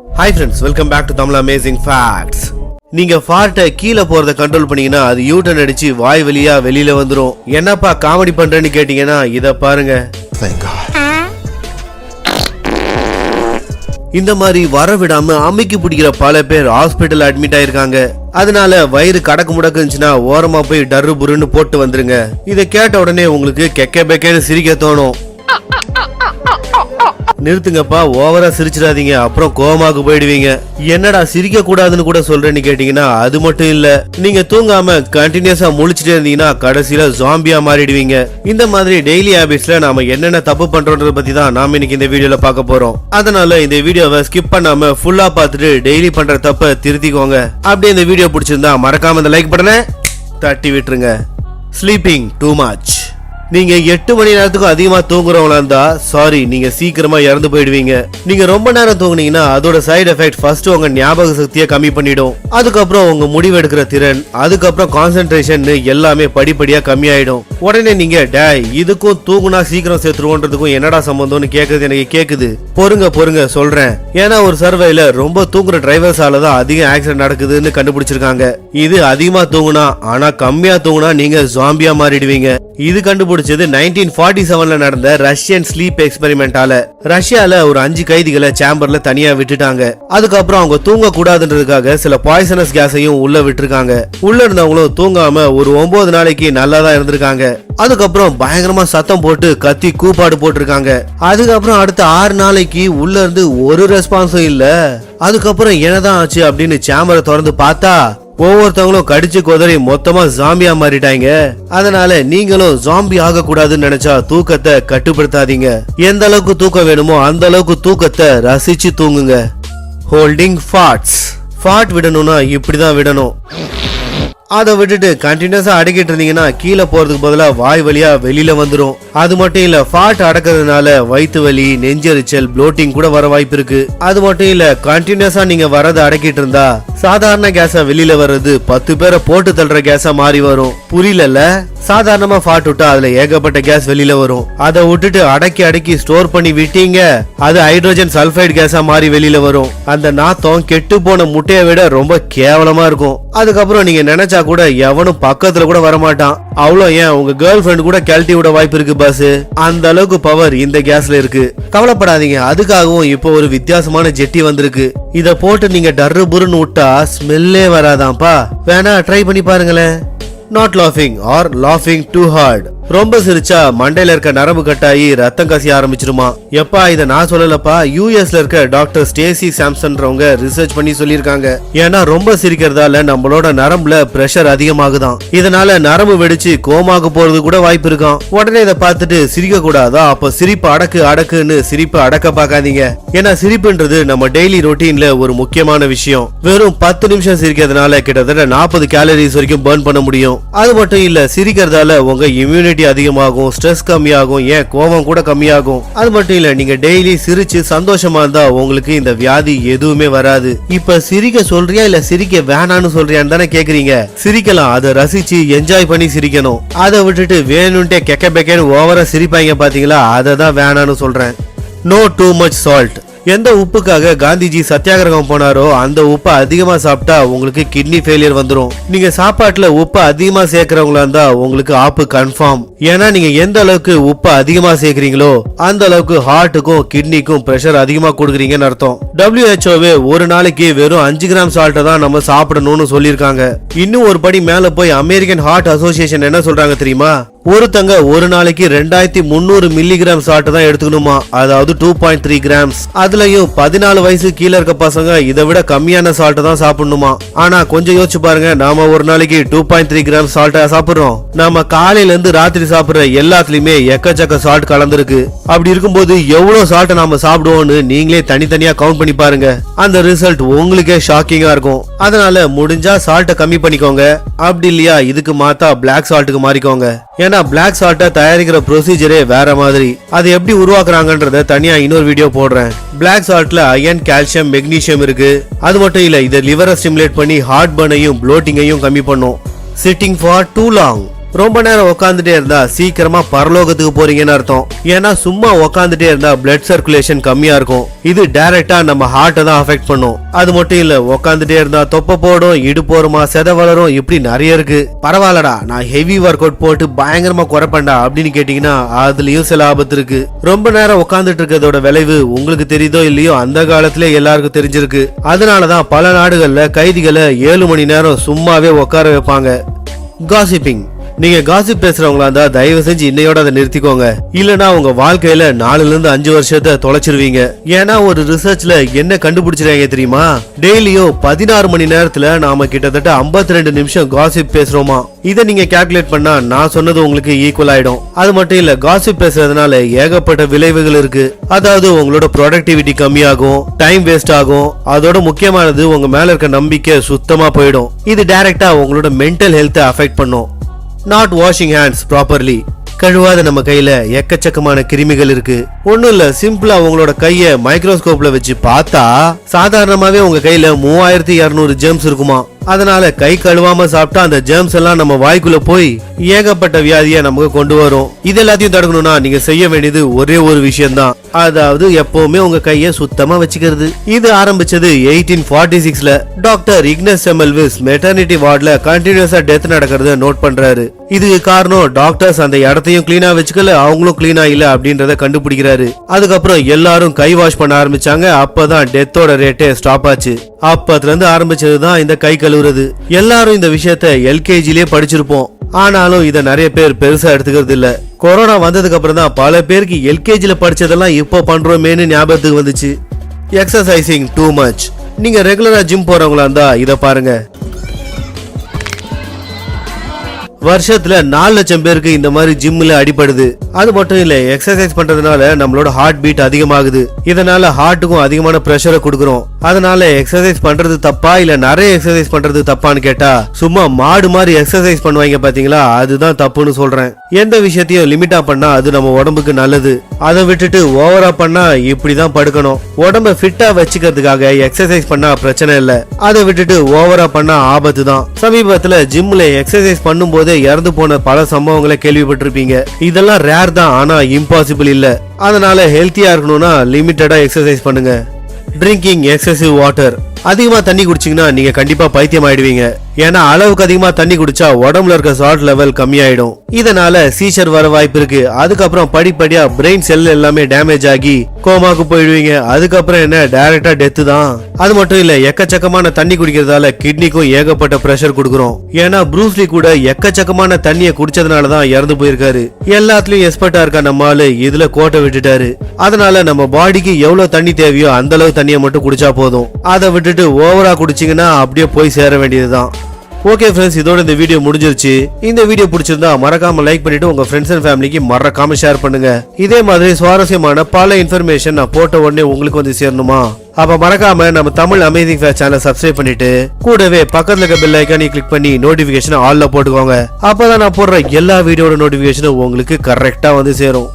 Hi friends, welcome back to Tamil Amazing Facts. நீங்க ஃபார்ட்ட கீழ போறத கண்ட்ரோல் பண்ணீங்கன்னா அது யூ-டர்ன் அடிச்சு வாய் வழியா வெளியில வந்துரும். என்னப்பா காமெடி பண்றேன்னு கேட்டீங்கன்னா இத பாருங்க. இந்த மாதிரி வரவிடாம அம்மிக்கு பிடிக்கிற பல பேர் ஹாஸ்பிட்டல் அட்மிட் ஆயிருக்காங்க. அதனால வயிறு கடக்கு முடக்கு இருந்துச்சுன்னா ஓரமா போய் டர்ரு புருன்னு போட்டு வந்துருங்க. இத கேட்ட உடனே உங்களுக்கு கெக்க பெக்கேன்னு சிரிக்க தோணும். நிறுத்துங்கப்பா, ஓவரா சிரிச்சிடாதீங்க, அப்புறம் கோமாக்கு போயிடுவீங்க. என்னடா சிரிக்க கூடாதுன்னு கூட சொல்றேன்னு கேட்டீங்கன்னா அது மட்டும் இல்ல, நீங்க தூங்காம கண்டினியூஸா முழிச்சிட்டே இருந்தீங்கன்னா கடைசியில ஜாம்பியா மாறிடுவீங்க. இந்த மாதிரி டெய்லி ஹாபிட்ஸ்ல நாம என்னென்ன தப்பு பண்றோன்றத பத்தி தான் நாம இன்னைக்கு இந்த வீடியோல பார்க்க போறோம். அதனால இந்த வீடியோவை ஸ்கிப் பண்ணாம ஃபுல்லா பார்த்துட்டு டெய்லி பண்ற தப்ப திருத்திக்கோங்க. அப்படியே இந்த வீடியோ பிடிச்சிருந்தா மறக்காம இந்த லைக் பட்டனை தட்டி விட்டுருங்க. Sleeping too much. நீங்க 8 மணி நேரத்துக்கும் அதிகமா தூங்குறவங்களா இருந்தா சாரி, நீங்க சீக்கிரமா இறந்து போயிடுவீங்க. நீங்க ரொம்ப நேரம் தூங்குனீங்கன்னா அதோட சைடு எஃபெக்ட் ஃபர்ஸ்ட் உங்க ஞாபக சக்தியை கம்மி பண்ணிடும். அதுக்கப்புறம் உங்க முடிவு எடுக்கிற திறன், அதுக்கப்புறம் கான்சென்ட்ரேஷன் எல்லாமே படிப்படியா கம்மியாயிடும். உடனே நீங்க டேய் இதுக்கும் தூங்குனா சீக்கிரம் சேர்த்துருவோன்றதுக்கும் என்னடா சம்பந்தம்னு கேக்குறது எனக்கு கேக்குது. பொறுங்க சொல்றேன். ஏன்னா ஒரு சர்வேல ரொம்ப தூங்குற டிரைவர்ஸால தான் அதிக ஆக்சிடென்ட் நடக்குதுன்னு கண்டுபிடிச்சிருக்காங்க. இது அதிகமா தூங்குனா, ஆனா கம்மியா தூங்குனா நீங்க ஜாம்பியா மாறிடுவீங்க. இது கண்டுபிடிச்சது 1947ல நடந்த ரஷ்யன் ஸ்லீப் எக்ஸ்பெரிமெண்டால. ரஷ்யால ஒரு 5 கைதிகளை சேம்பர்ல தனியா விட்டுட்டாங்க. அதுக்கப்புறம் அவங்க தூங்க கூடாதுன்றதுக்காக சில பாய்சனஸ் கேஸையும் உள்ள விட்டுருக்காங்க. உள்ள இருந்தவங்களும் தூங்காம ஒரு 9 நாளைக்கு நல்லா தான் இருந்திருக்காங்க. அதுக்கப்புறம் பயங்கரமா சத்தம் போட்டு கத்தி கூப்பாடு போட்டிருக்காங்க. அதுக்கப்புறம் அடுத்த 6 நாளைக்கு உள்ள இருந்து ஒரு ரெஸ்பான்ஸும் இல்ல. அதுக்கப்புறம் என்னதான் ஆச்சு அப்படின்னு சேம்பரை திறந்து பார்த்தா ஒவ்வொருத்தவங்களும் கடிச்சு கொதறி மொத்தமா ஜாம்பியா மாறிட்டாங்க. அதனால நீங்களும் ஜாம்பி ஆக கூடாதுன்னு நினைச்சா தூக்கத்தை கட்டுப்படுத்தாதீங்க. எந்த அளவுக்கு தூக்கம் வேணுமோ அந்த அளவுக்கு தூக்கத்தை ரசிச்சு தூங்குங்க. ஹோல்டிங் ஃபார்ட்ஸ். ஃபார்ட் விடணும்னா இப்படிதான் விடணும். அதை விட்டுட்டு கண்டினியூஸா அடக்கிட்டு இருந்தீங்கன்னா கீழே போறதுக்கு பதிலா வாய் வழியா வெளியில வந்துரும். அது மட்டும் இல்ல, ஃபார்ட் அடக்கிறதுனால வயிற்று வலி, நெஞ்செரிச்சல், ப்ளோட்டிங் கூட வர வாய்ப்பு இருக்கு. அது மட்டும் இல்ல, கண்டினியூஸா நீங்க வரதை அடக்கிட்டு இருந்தா சாதாரண கேஸா வெளியில வர்றது 10 பேரை போட்டு தள்ளுற கேஸா மாறி வரும். புரியல? சாதாரணமா ஃபார்ட் விட்டா அதுல ஏகப்பட்ட கேஸ் வெளியில வரும். அதை விட்டுட்டு அடக்கி ஸ்டோர் பண்ணி விட்டீங்க, அது ஹைட்ரோஜன் சல்பைடு கேஸா மாறி வெளியில வரும். அந்த நாத்தம் கெட்டு போன முட்டையை விட ரொம்ப கேவலமா இருக்கும். அதுக்கப்புறம் நீங்க நினைச்சா கூட எவனும் பக்கத்துல கூட வரமாட்டான். அவ்வளோ ஏன் உங்க கேர்ள் ஃபிரெண்ட் கூட கழட்டி விட வாய்ப்பு இருக்கு பாஸ். அந்த அளவுக்கு பவர் இந்த கேஸ்ல இருக்கு. கவலைப்படாதீங்க, அதுக்காகவும் இப்போ ஒரு வித்தியாசமான ஜெட்டி வந்திருக்கு. இத போட்டு நீங்க டர்ரு புருன்னு விட்டா ஸ்மெல்லே வராதாம்பா. வேணா ட்ரை பண்ணி பாருங்களேன். Not laughing or laughing too hard. ரொம்ப சிரிச்சா மண்டையில இருக்க நரம்பு கட்டாயி ரத்தம் கசிய ஆரம்பிச்சிருமா. எப்பா இத நான் சொல்லலப்பா, யூஎஸ்ல இருக்க டாக்டர் ஸ்டேசி சாம்சன்றவங்க ரிசர்ச் பண்ணி சொல்லிருக்காங்க. ஏன்னா ரொம்ப சிரிக்கிறதால நம்மளோட நரம்புல பிரஷர் அதிகமாகுதான். இதனால நரம்பு வெடிச்சு கோமாக்கு போறது கூட வாய்ப்பு இருக்காம். உடனே இதை பார்த்துட்டு சிரிக்க கூடாதா? அப்ப சிரிப்பு அடக்குன்னு சிரிப்பு அடக்க பாக்காதீங்க. ஏன்னா சிரிப்புன்றது நம்ம டெய்லி ரொட்டீன்ல ஒரு முக்கியமான விஷயம். வெறும் 10 நிமிஷம் சிரிக்கிறதுனால கிட்டத்தட்ட 40 கேலரிஸ் வரைக்கும் பர்ன் பண்ண முடியும். அது மட்டும் இல்ல, சிரிக்கிறதால உங்க இம்யூனிட்டி அதிகமாகும், ஸ்ட்ரெஸ் கம்மியாகும், ஏன் கோபம் கூட கம்மியாகும். அது மட்டும் இல்ல, நீங்க டெய்லி சிரிச்சு சந்தோஷமா இருந்தா உங்களுக்கு இந்த வியாதி எதுவுமே வராது. இப்ப சிரிக்க சொல்றியா இல்ல சிரிக்க வேணான்னு சொல்றியான்னு தானே கேக்குறீங்க. சிரிக்கலாம், அதை ரசிச்சு என்ஜாய் பண்ணி சிரிக்கணும். அதை விட்டுட்டு வேணும்ட்டே கெக்க பெக்கேன்னு ஓவரா சிரிப்பாங்க பாத்தீங்களா, அதை தான் வேணான்னு சொல்றேன். No too much salt. எந்த உப்புக்காக காந்திஜி சத்தியாகிரகம் போனாரோ அந்த உப்பு அதிகமா சாப்பிட்டா உங்களுக்கு கிட்னி ஃபெயிலியர் வந்துரும். நீங்க சாப்பாட்டுல உப்பு அதிகமா சேர்க்கிறவங்களா இருந்தா உங்களுக்கு ஆப்பு கன்ஃபார்ம். ஏன்னா நீங்க எந்த அளவுக்கு உப்பு அதிகமா சேர்க்கிறீங்களோ அந்த அளவுக்கு ஹார்ட்டுக்கும் கிட்னிக்கும் பிரஷர் அதிகமா கொடுக்குறீங்கன்னு அர்த்தம். WHO ஒரு நாளைக்கு வெறும் 5 கிராம் சால்ட்டை தான் நம்ம சாப்பிடணும்னு சொல்லியிருக்காங்க. இன்னும் ஒரு படி மேல போய் அமெரிக்கன் ஹார்ட் அசோசியேஷன் என்ன சொல்றாங்க தெரியுமா? ஒருத்தங்க ஒரு நாளைக்கு 2300 மில்லிகிராம் சால்ட் தான் எடுத்துக்கணுமா, அதாவது 2.3 கிராம்ஸ். அதுலயும் 14 வயசு கீழே இருக்க பசங்க இதை விட கம்மியான சால்ட் தான் சாப்பிடணுமா. ஆனா கொஞ்சம் யோசிச்சு பாருங்க, நாம ஒரு நாளைக்கு 2.3 கிராம் சால்ட்டா சாப்பிடுறோம். நாம காலையில இருந்து ராத்திரி சாப்பிடுற எல்லாத்துலயுமே எக்கச்சக்க சால்ட் கலந்துருக்கு. அப்படி இருக்கும்போது எவ்வளவு சால்ட் நாம சாப்பிடுவோம்னு நீங்களே தனித்தனியா கவுண்ட் பண்ணி பாருங்க. அந்த ரிசல்ட் உங்களுக்கே ஷாக்கிங்கா இருக்கும். அதனால முடிஞ்சா சால்ட்டை கம்மி பண்ணிக்கோங்க. அப்படி இல்லையா இதுக்கு மாத்தா பிளாக் சால்ட்டுக்கு மாறிக்கோங்க. ஏன்னா பிளாக் சால்ட்டை தயாரிக்கிற ப்ரொசீஜரே வேற மாதிரி. அது எப்படி உருவாக்குறாங்கன்றத தனியா இன்னொரு வீடியோ போடுறேன். பிளாக் சால்ட்ல அயன், கால்சியம், மெக்னீசியம் இருக்கு. அது மட்டும் இல்ல, இதை லிவரை ஸ்டிமுலேட் பண்ணி ஹார்ட் பர்னையும் ப்ளோட்டிங்கையும் கம்மி பண்ணும். Sitting for too long. ரொம்ப நேரம் உட்காந்துட்டே இருந்தா சீக்கிரமா பரலோகத்துக்கு போறீங்கன்னு அர்த்தம். ஏன்னா சும்மா உட்காந்துட்டே இருந்தா பிளட் சர்க்குலேஷன் கம்மியா இருக்கும். இது டைரக்டா நம்ம ஹார்ட்டை தான் அஃபெக்ட் பண்ணும். அது மட்டும் இல்ல, உட்காந்துட்டே இருந்தா தொப்பை போடும், இடுப்பு ஓரமா செத வளரும், இப்படி நிறைய இருக்கு. பரவாயில்லடா, நான் ஹெவி ஒர்க் அவுட் போட்டு பயங்கரமா குறைப்பேன்டா அப்படின்னு கேட்டீங்கன்னா அதுலயும் சில ஆபத்து இருக்கு. ரொம்ப நேரம் உட்காந்துட்டு இருக்கிறதோட விளைவு உங்களுக்கு தெரியுதோ இல்லையோ அந்த காலத்திலே எல்லாருக்கும் தெரிஞ்சிருக்கு. அதனாலதான் பல நாடுகள்ல கைதிகளை 7 மணி நேரம் சும்மாவே உட்கார வைப்பாங்க. காசிப்பிங். நீங்க காசிப் பேசுறவங்களா இருந்தா தயவு செஞ்சு இன்னையோட அதை நிறுத்திக்கோங்க. இல்லனா உங்க வாழ்க்கையில 4 இருந்து 5 வருஷத்தை தொலைச்சிருவீங்க. ஏன்னா ஒரு ரிசர்ச்ல என்ன கண்டுபிடிச்சிருக்காங்க தெரியுமா? டெய்லியும் 16 மணி நேரத்துல நாம கிட்டத்தட்ட 52 நிமிஷம் காசிப் பேசுறோமா. இதை நீங்க கால்குலேட் பண்ணா நான் சொன்னது உங்களுக்கு ஈக்குவல் ஆயிடும். அது மட்டும் இல்ல, காசிப் பேசுறதுனால ஏகப்பட்ட விளைவுகள் இருக்கு. அதாவது உங்களோட ப்ரொடக்டிவிட்டி கம்மியாகும், டைம் வேஸ்ட் ஆகும், அதோட முக்கியமானது உங்க மேல இருக்க நம்பிக்கை சுத்தமா போயிடும். இது டைரக்டா உங்களோட மென்டல் ஹெல்த்தை அஃபெக்ட் பண்ணும். Not washing hands properly. கழுவாத நம்ம கையில எக்கச்சக்கமான கிருமிகள் இருக்கு. ஒண்ணும் இல்ல, சிம்பிளா உங்களோட கைய மைக்ரோஸ்கோப்ல வச்சு பார்த்தா சாதாரணமாவே உங்க கையில 3200 ஜெர்ம்ஸ் இருக்குமா. அதனால கை கழுவாம சாப்பிட்டா அந்த ஜெர்ம்ஸ் எல்லாம் நம்ம வாய்க்குள்ள போய் ஏகப்பட்ட வியாதியை நமக்கு கொண்டு வரும். இது எல்லாத்தையும் தடுக்கணும்னா நீங்க செய்ய வேண்டியது ஒரே ஒரு விஷயம் தான். அதாவது எப்பவுமே உங்க கைய சுத்தமா வச்சுக்கிறது. இது ஆரம்பிச்சது 1846ல. டாக்டர் இக்னஸ் செமல்விஸ் மெட்டர்னிட்டி வார்டுல கண்டினியூஸா டெத் நடக்கிறத நோட் பண்றாரு. இதுக்கு காரணம் டாக்டர்ஸ் அந்த இடத்தையும் கிளீனா வச்சுக்கல, அவங்களும் கிளீனா இல்ல அப்படின்றத கண்டுபிடிக்கிறாரு. அதுக்கப்புறம் எல்லாரும் கை வாஷ் பண்ண ஆரம்பிச்சாங்க. அப்பதான் டெத்தோட ரேட்டே ஸ்டாப் ஆச்சு. அப்பத்துல இருந்து ஆரம்பிச்சதுதான் இந்த கை கழுவுறது. எல்லாரும் இந்த விஷயத்த எல்கேஜிலே படிச்சிருப்போம். ஆனாலும் இத நிறைய பேர் பெருசா எடுத்துக்கிறது இல்ல. கொரோனா வந்ததுக்கு அப்புறம் தான் பல பேருக்கு எல்கேஜில படிச்சதெல்லாம் இப்போ பண்றோமேன்னு ஞாபகத்துக்கு வந்துச்சு. Exercising too much. நீங்க ரெகுலரா ஜிம் போறவங்களா இருந்தா இத பாருங்க. வருஷத்துல 4 லட்சம் பேருக்கு இந்த மாதிரி ஜிம்ல அடிபடுது. அது மட்டும் இல்ல, எக்ஸசைஸ் பண்றதுனால நம்மளோட ஹார்ட் பீட் அதிகமாகுது. இதனால ஹார்ட்டுக்கும் அதிகமான பிரஷரை கொடுக்கறோம். அதனால எக்ஸசைஸ் பண்றது தப்பா இல்ல நிறைய எக்ஸசைஸ் பண்றது தப்பான்னு கேட்டா சும்மா மாடு மாதிரி எக்ஸசைஸ் பண்ணுவாங்க பாத்தீங்களா, அதுதான் தப்புன்னு சொல்றேன். எந்த விஷயத்தையும் லிமிட்டா பண்ணா அது நம்ம உடம்புக்கு நல்லது. அதை விட்டுட்டு ஓவரா பண்ணா இப்படிதான் படுக்கணும். உடம்ப ஃபிட்டா வச்சுக்கிறதுக்காக எக்ஸசைஸ் பண்ணா பிரச்சனை இல்ல, அதை விட்டுட்டு ஓவரா பண்ணா ஆபத்து தான். சமீபத்துல ஜிம்ல எக்ஸசைஸ் பண்ணும் போது இறந்து போன பல சம்பவங்களை கேள்விப்பட்டிருப்பீங்க. இதெல்லாம் ரேர் தான், ஆனா இம்பாசிபிள் இல்ல. அதனால ஹெல்த்தியா இருக்கணும்னா லிமிட்டடா எக்ஸசைஸ் பண்ணுங்க. Drinking excessive water. அதிகமா தண்ணி குடிச்சீங்கன்னா நீங்க கண்டிப்பா பைத்தியம் ஆயிடுவீங்க. ஏன்னா அளவுக்கு அதிகமா தண்ணி குடிச்சா உடம்புல இருக்க சால்ட் லெவல் கம்மியாயிடும். இதனால சீஷர் வர வாய்ப்பு இருக்கு. அதுக்கப்புறம் படிப்படியா பிரெயின் செல் எல்லாமே டேமேஜ் ஆகி கோமாக்கு போயிடுவீங்க. அதுக்கப்புறம் என்ன, டைரக்டா டெத்து தான். அது மட்டும் இல்ல, எக்கச்சக்கமான தண்ணி குடிக்கிறதால கிட்னிக்கும் ஏகப்பட்ட பிரஷர் கொடுக்குறோம். ஏன்னா ப்ரூஸ்லி கூட எக்கச்சக்கமான தண்ணியை குடிச்சதுனாலதான் இறந்து போயிருக்காரு. எல்லாத்துலயும் எக்ஸ்பர்ட்டா இருக்க நம்ம ஆளு இதுல கோட்டை விட்டுட்டாரு. அதனால நம்ம பாடிக்கு எவ்வளவு தண்ணி தேவையோ அந்த அளவு தண்ணியை மட்டும் குடிச்சா போதும். அதை விட்டுட்டு ஓவரா குடிச்சீங்கன்னா அப்படியே போய் சேர வேண்டியதுதான். ஓகே ஃப்ரெண்ட்ஸ், இதோட இந்த வீடியோ முடிஞ்சிருச்சு. இந்த வீடியோ பிடிச்சிருந்தா மறக்காம லைக் பண்ணிட்டு உங்க ஃப்ரெண்ட்ஸ் அண்ட் ஃபேமிலிக்கு மறக்காம ஷேர் பண்ணுங்க. இதே மாதிரி சுவாரஸ்யமான பல இன்ஃபர்மேஷன் நான் போட்ட உடனே உங்களுக்கு வந்து சேரணுமா? அப்ப மறக்காம நம்ம தமிழ் அமேசிங் ஃபேக்ட் சேனலை சப்ஸ்கிரைப் பண்ணிட்டு கூடவே பக்கத்துல இருக்க பெல் ஐகானை கிளிக் பண்ணி நோட்டிபிகேஷன் ஆல்ல போட்டுக்கோங்க. அப்பதான் நான் போடுற எல்லா வீடியோட நோட்டிபிகேஷனும் உங்களுக்கு கரெக்டா வந்து சேரும்.